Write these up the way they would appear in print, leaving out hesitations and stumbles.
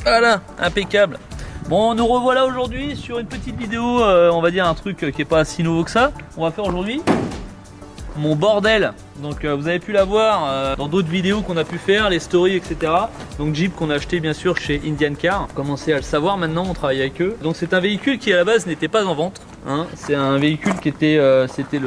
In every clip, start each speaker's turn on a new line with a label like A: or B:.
A: Voilà, impeccable. Bon, nous revoilà aujourd'hui sur une petite vidéo, on va dire un truc qui est pas si nouveau que ça. On va faire aujourd'hui mon bordel. Donc vous avez pu la voir dans d'autres vidéos qu'on a pu faire, les stories, etc. Donc Jeep qu'on a acheté bien sûr chez Indian Car. Commencez à le savoir maintenant, on travaille avec eux. Donc c'est un véhicule qui à la base n'était pas en vente, hein. C'est un véhicule qui était, c'était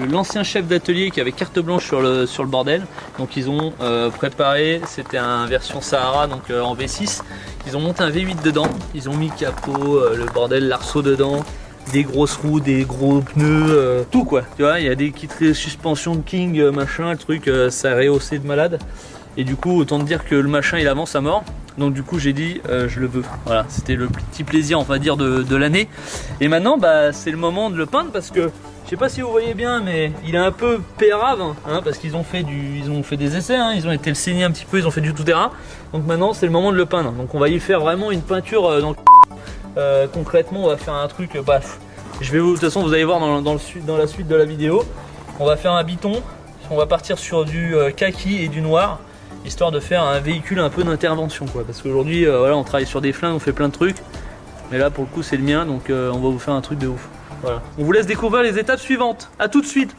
A: l'ancien chef d'atelier qui avait carte blanche sur le bordel. Donc ils ont préparé, c'était un version Sahara, donc en V6. Ils ont monté un V8 dedans, ils ont mis capot, le bordel, l'arceau dedans, des grosses roues, des gros pneus, tout quoi. Tu vois, il y a des kits suspension de King, machin, le truc, ça a rehaussé de malade. Et du coup, autant te dire que le machin il avance à mort. Donc du coup j'ai dit je le veux. Voilà, c'était le petit plaisir on va dire de l'année. Et maintenant bah c'est le moment de le peindre parce que je sais pas si vous voyez bien, mais il est un peu pérave, hein, parce qu'ils ont fait des essais, hein, ils ont été le saigner un petit peu, ils ont fait du tout terrain. Donc maintenant c'est le moment de le peindre. Donc on va y faire vraiment une peinture dans concrètement on va faire un truc, je vais de toute façon vous allez voir dans la suite de la vidéo. On va faire un biton, on va partir sur du kaki et du noir, histoire de faire un véhicule un peu d'intervention quoi. Parce qu'aujourd'hui voilà, on travaille sur des flingues, on fait plein de trucs. Mais là pour le coup c'est le mien, donc on va vous faire un truc de ouf. Voilà. On vous laisse découvrir les étapes suivantes. A tout de suite.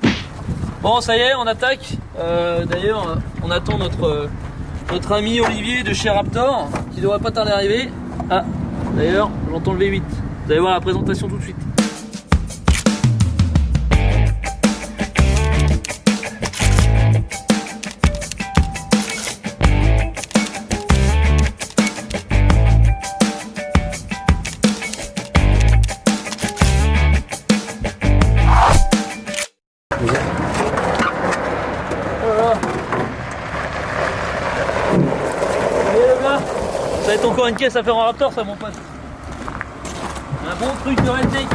A: Bon ça y est, on attaque. D'ailleurs on attend notre ami Olivier de chez Raptor qui devrait pas tarder à arriver. Ah d'ailleurs j'entends le V8. Vous allez voir la présentation tout de suite. Ça va être encore une caisse à faire en Raptor ça mon pote. Un bon truc de redneck.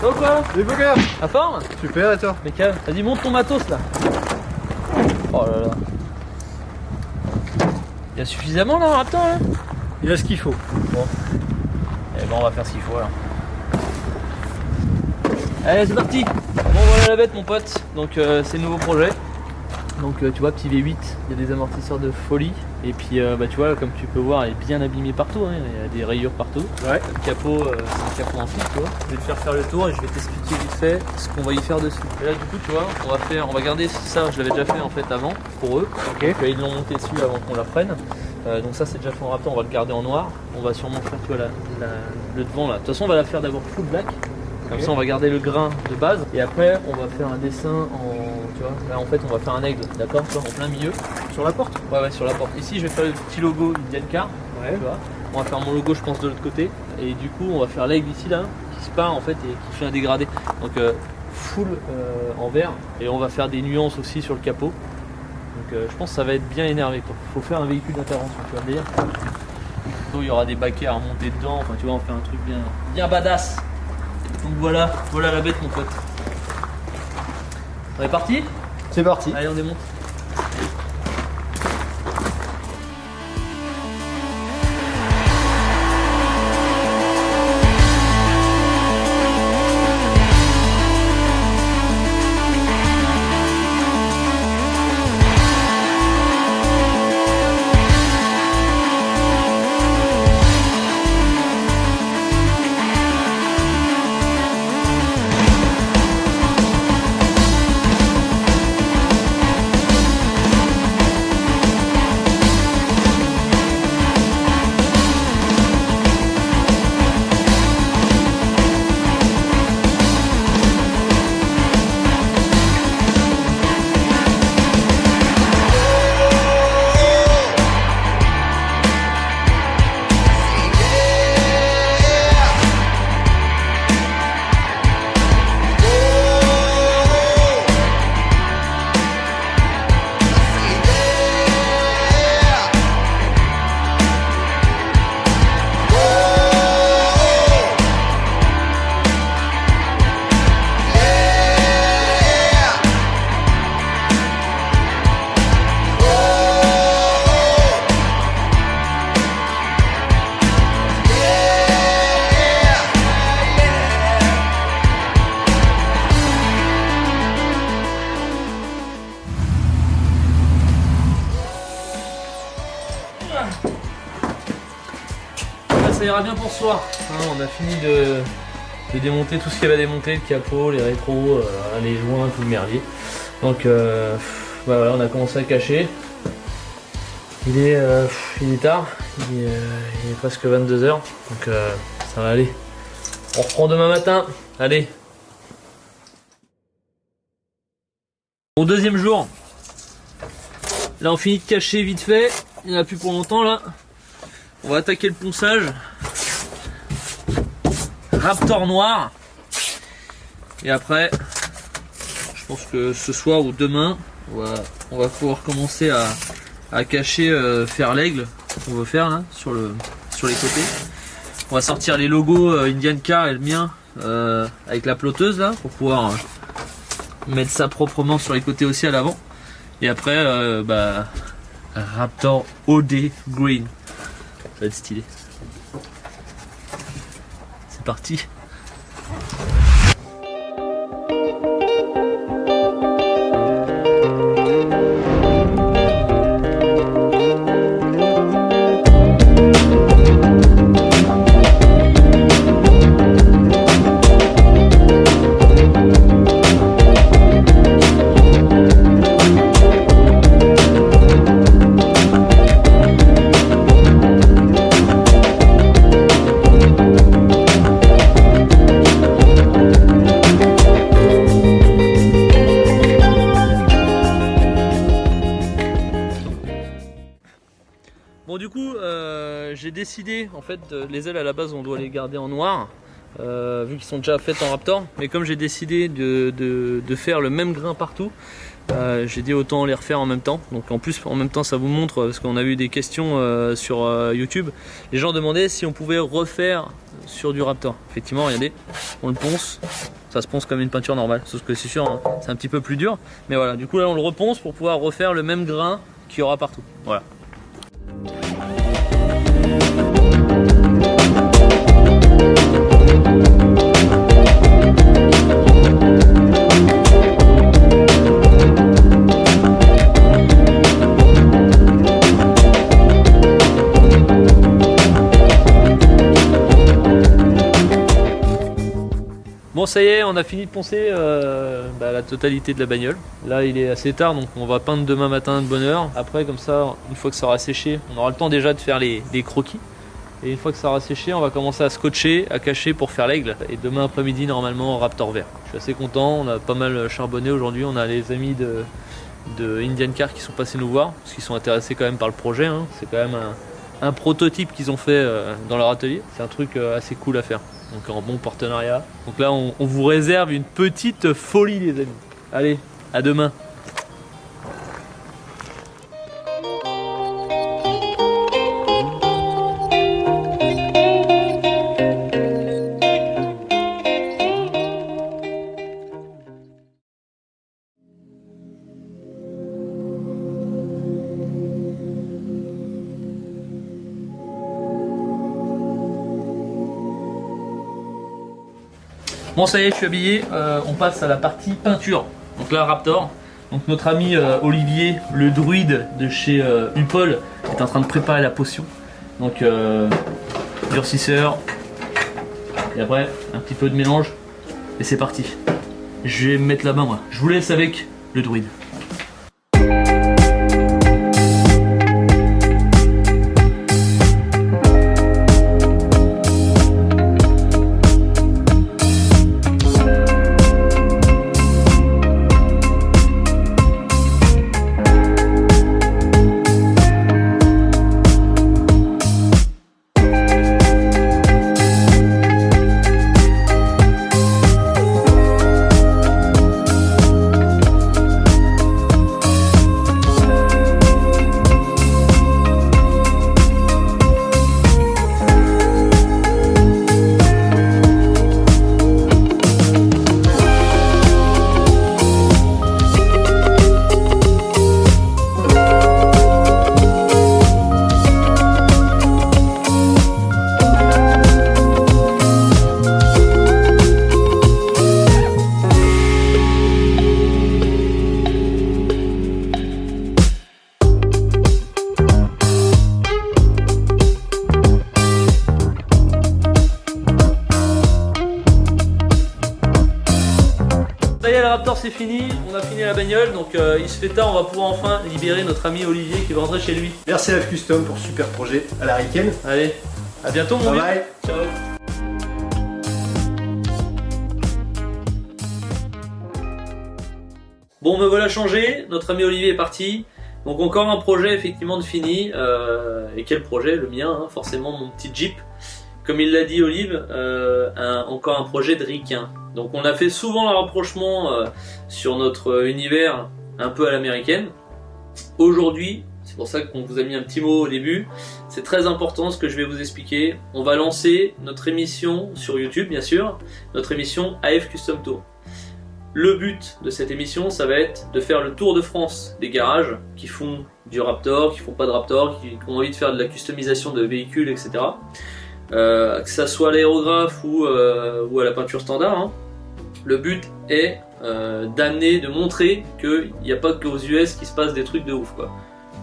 A: Donc quoi?
B: Les beaux gars.
A: À forme?
B: Super et toi?
A: Mais calme, vas-y monte ton matos là. Oh là là. Il y a suffisamment là en Raptor là?
B: Il y a ce qu'il faut.
A: Bon. Eh ben on va faire ce qu'il faut alors. Allez c'est parti. Bon voilà la bête mon pote. Donc c'est le nouveau projet. Donc tu vois petit V8, il y a des amortisseurs de folie. Et puis tu vois comme tu peux voir il est bien abîmé partout, hein. Il y a des rayures partout.
B: Ouais.
A: Le capot c'est un capot en fibre tu vois. Je vais te faire le tour et je vais t'expliquer vite fait ce qu'on va y faire dessus. Et là du coup tu vois on va garder ça, je l'avais déjà fait en fait avant pour eux.
B: Ok.
A: Donc, ils l'ont monté dessus avant qu'on la prenne. Donc ça c'est déjà fait en Raptor, on va le garder en noir. On va sûrement faire tu vois, le devant là. De toute façon on va la faire d'abord full black. Comme ça on va garder le grain de base et après on va faire un dessin en, tu vois, là en fait on va faire un aigle, d'accord, en plein milieu.
B: Sur la porte?
A: Ouais sur la porte. Ici je vais faire le petit logo Indian Car,
B: Ouais.
A: tu vois. On va faire mon logo je pense de l'autre côté et du coup on va faire l'aigle ici là qui se part en fait et qui fait un dégradé. Donc full en vert et on va faire des nuances aussi sur le capot. Donc je pense que ça va être bien énervé quoi. Faut faire un véhicule d'intervention, tu vois le délire. Il y aura des baquets à remonter dedans, enfin tu vois on fait un truc bien badass. Donc voilà la bête mon pote. On est parti?
B: C'est parti.
A: Allez on démonte. Là, ça ira bien pour ce soir. Hein, on a fini de démonter tout ce qu'il y avait à démonter, le capot, les rétros, les joints, tout le merdier. Donc voilà, on a commencé à cacher. Il est tard, il est presque 22 h, donc ça va aller. On reprend demain matin, allez. Au deuxième jour, là on finit de cacher vite fait, il n'y en a plus pour longtemps là. On va attaquer le ponçage. Raptor noir. Et après, je pense que ce soir ou demain, on va pouvoir commencer à cacher, faire l'aigle qu'on veut faire là, sur les côtés. On va sortir les logos Indian Car et le mien avec la ploteuse là pour pouvoir mettre ça proprement sur les côtés aussi à l'avant. Et après Raptor OD Green. Ça va être stylé. C'est parti. Bon du coup j'ai décidé en fait les ailes à la base on doit les garder en noir vu qu'ils sont déjà faites en Raptor, mais comme j'ai décidé de faire le même grain partout, j'ai dit autant les refaire en même temps. Donc en plus en même temps ça vous montre, parce qu'on a eu des questions sur YouTube, les gens demandaient si on pouvait refaire sur du Raptor. Effectivement regardez, on le ponce, ça se ponce comme une peinture normale, sauf que c'est sûr hein, c'est un petit peu plus dur, mais voilà, du coup là on le reponce pour pouvoir refaire le même grain qu'il y aura partout. Voilà. Bon ça y est, on a fini de poncer la totalité de la bagnole. Là il est assez tard donc on va peindre demain matin de bonne heure. Après comme ça, une fois que ça aura séché, on aura le temps déjà de faire les croquis. Et une fois que ça aura séché, on va commencer à scotcher, à cacher pour faire l'aigle. Et demain après-midi normalement Raptor vert. Je suis assez content, on a pas mal charbonné aujourd'hui. On a les amis de Indian Car qui sont passés nous voir, parce qu'ils sont intéressés quand même par le projet. Hein. C'est quand même un prototype qu'ils ont fait dans leur atelier. C'est un truc assez cool à faire. Donc en bon partenariat. Donc là on vous réserve une petite folie les amis. Allez, à demain. Bon ça y est, je suis habillé, on passe à la partie peinture. Donc là Raptor, donc notre ami Olivier, le druide de chez Upol, est en train de préparer la potion. Donc durcisseur, et après un petit peu de mélange, et c'est parti. Je vais me mettre la main moi, je vous laisse avec le druide. Raptor c'est fini, on a fini la bagnole, donc il se fait tard, on va pouvoir enfin libérer notre ami Olivier qui va rentrer chez lui.
B: Merci à F Custom pour ce super projet à la Riken.
A: Allez, à bientôt mon vieux.
B: Bye.
A: Ciao. Bon, me voilà changé, notre ami Olivier est parti. Donc encore un projet effectivement de fini. Et quel projet? Le mien, hein, forcément mon petit Jeep. Comme il l'a dit Olive, encore un projet de ricain. Donc on a fait souvent le rapprochement sur notre univers un peu à l'américaine. Aujourd'hui, c'est pour ça qu'on vous a mis un petit mot au début, c'est très important ce que je vais vous expliquer. On va lancer notre émission sur YouTube bien sûr, notre émission AF Custom Tour. Le but de cette émission, ça va être de faire le tour de France des garages qui font du Raptor, qui font pas de Raptor, qui ont envie de faire de la customisation de véhicules, etc. Que ça soit à l'aérographe ou à la peinture standard. Hein. Le but est d'amener, de montrer qu'il n'y a pas qu'aux US qui se passe des trucs de ouf, quoi.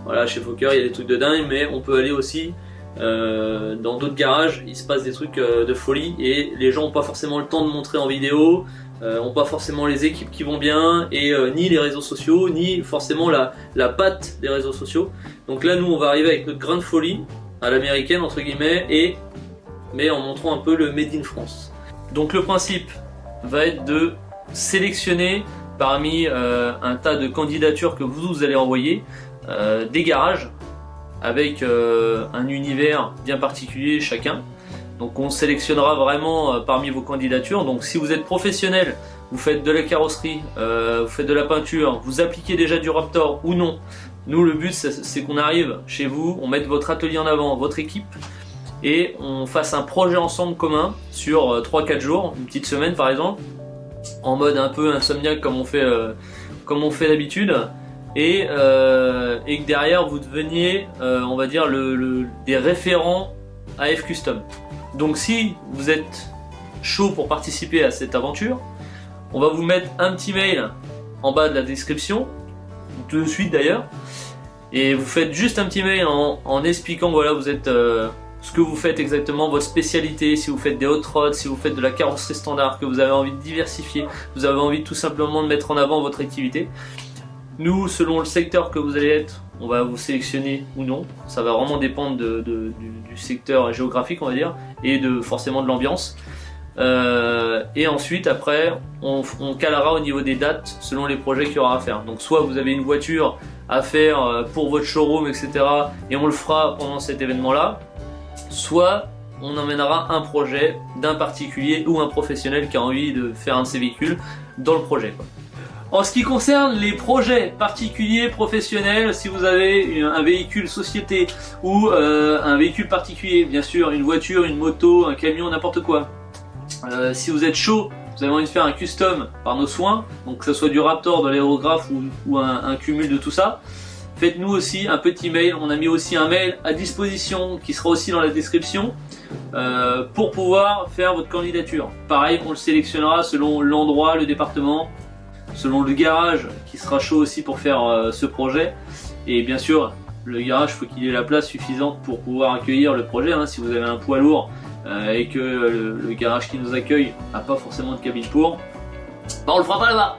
A: Voilà, chez Fokker il y a des trucs de dingue, mais on peut aller aussi dans d'autres garages, il se passe des trucs de folie et les gens n'ont pas forcément le temps de montrer en vidéo, n'ont pas forcément les équipes qui vont bien, et ni les réseaux sociaux, ni forcément la patte des réseaux sociaux. Donc là nous on va arriver avec notre grain de folie à l'américaine entre guillemets, mais en montrant un peu le Made in France. Donc le principe va être de sélectionner parmi un tas de candidatures que vous allez envoyer des garages avec un univers bien particulier chacun. Donc on sélectionnera vraiment parmi vos candidatures. Donc si vous êtes professionnel, vous faites de la carrosserie, vous faites de la peinture, vous appliquez déjà du Raptor ou non. Nous le but c'est qu'on arrive chez vous, on mette votre atelier en avant, votre équipe, et on fasse un projet ensemble commun sur 3-4 jours, une petite semaine par exemple, en mode un peu insomniaque comme on fait d'habitude, et que derrière vous deveniez on va dire des référents AF Custom. Donc si vous êtes chaud pour participer à cette aventure, on va vous mettre un petit mail en bas de la description, tout de suite d'ailleurs, et vous faites juste un petit mail en expliquant voilà vous êtes ce que vous faites exactement, votre spécialité, si vous faites des hot rods, si vous faites de la carrosserie standard, que vous avez envie de diversifier, vous avez envie tout simplement de mettre en avant votre activité. Nous, selon le secteur que vous allez être, on va vous sélectionner ou non. Ça va vraiment dépendre du secteur géographique, on va dire, et forcément de l'ambiance. Et ensuite, après, on calera au niveau des dates selon les projets qu'il y aura à faire. Donc soit vous avez une voiture à faire pour votre showroom, etc. et on le fera pendant cet événement-là. Soit on emmènera un projet d'un particulier ou un professionnel qui a envie de faire un de ses véhicules dans le projet, quoi. En ce qui concerne les projets particuliers, professionnels, si vous avez un véhicule société ou un véhicule particulier, bien sûr une voiture, une moto, un camion, n'importe quoi. Si vous êtes chaud, vous avez envie de faire un custom par nos soins, donc que ce soit du Raptor, de l'aérographe ou un cumul de tout ça, faites-nous aussi un petit mail. On a mis aussi un mail à disposition qui sera aussi dans la description pour pouvoir faire votre candidature. Pareil, on le sélectionnera selon l'endroit, le département, selon le garage qui sera chaud aussi pour faire ce projet. Et bien sûr, le garage, il faut qu'il ait la place suffisante pour pouvoir accueillir le projet. Hein. Si vous avez un poids lourd et que le garage qui nous accueille n'a pas forcément de cabine pour, bah on le fera pas là-bas.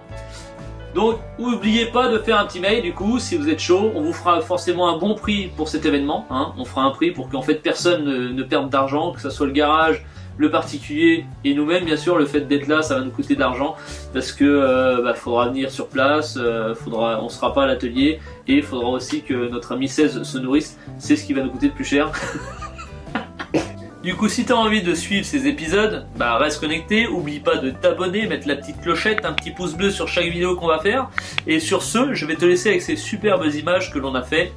A: Donc n'oubliez pas de faire un petit mail du coup si vous êtes chaud. On vous fera forcément un bon prix pour cet événement, hein. On fera un prix pour qu'en fait personne ne perde d'argent, que ce soit le garage, le particulier et nous-mêmes. Bien sûr, le fait d'être là, ça va nous coûter de l'argent parce que faudra venir sur place, on sera pas à l'atelier, et il faudra aussi que notre ami 16 se nourrisse. C'est ce qui va nous coûter le plus cher. Du coup, si tu as envie de suivre ces épisodes, reste connecté, oublie pas de t'abonner, mettre la petite clochette, un petit pouce bleu sur chaque vidéo qu'on va faire. Et sur ce, je vais te laisser avec ces superbes images que l'on a fait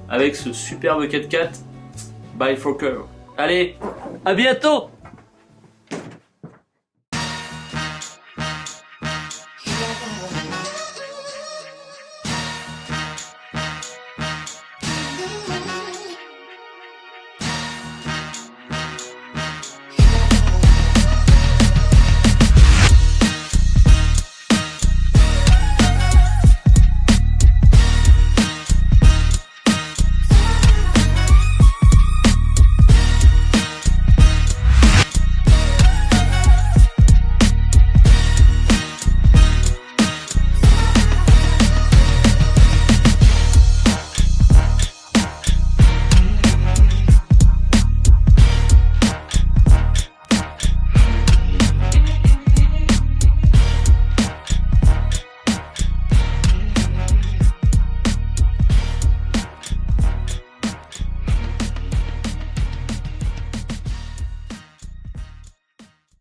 A: avec ce superbe 4x4 by Fokker. Allez, à bientôt!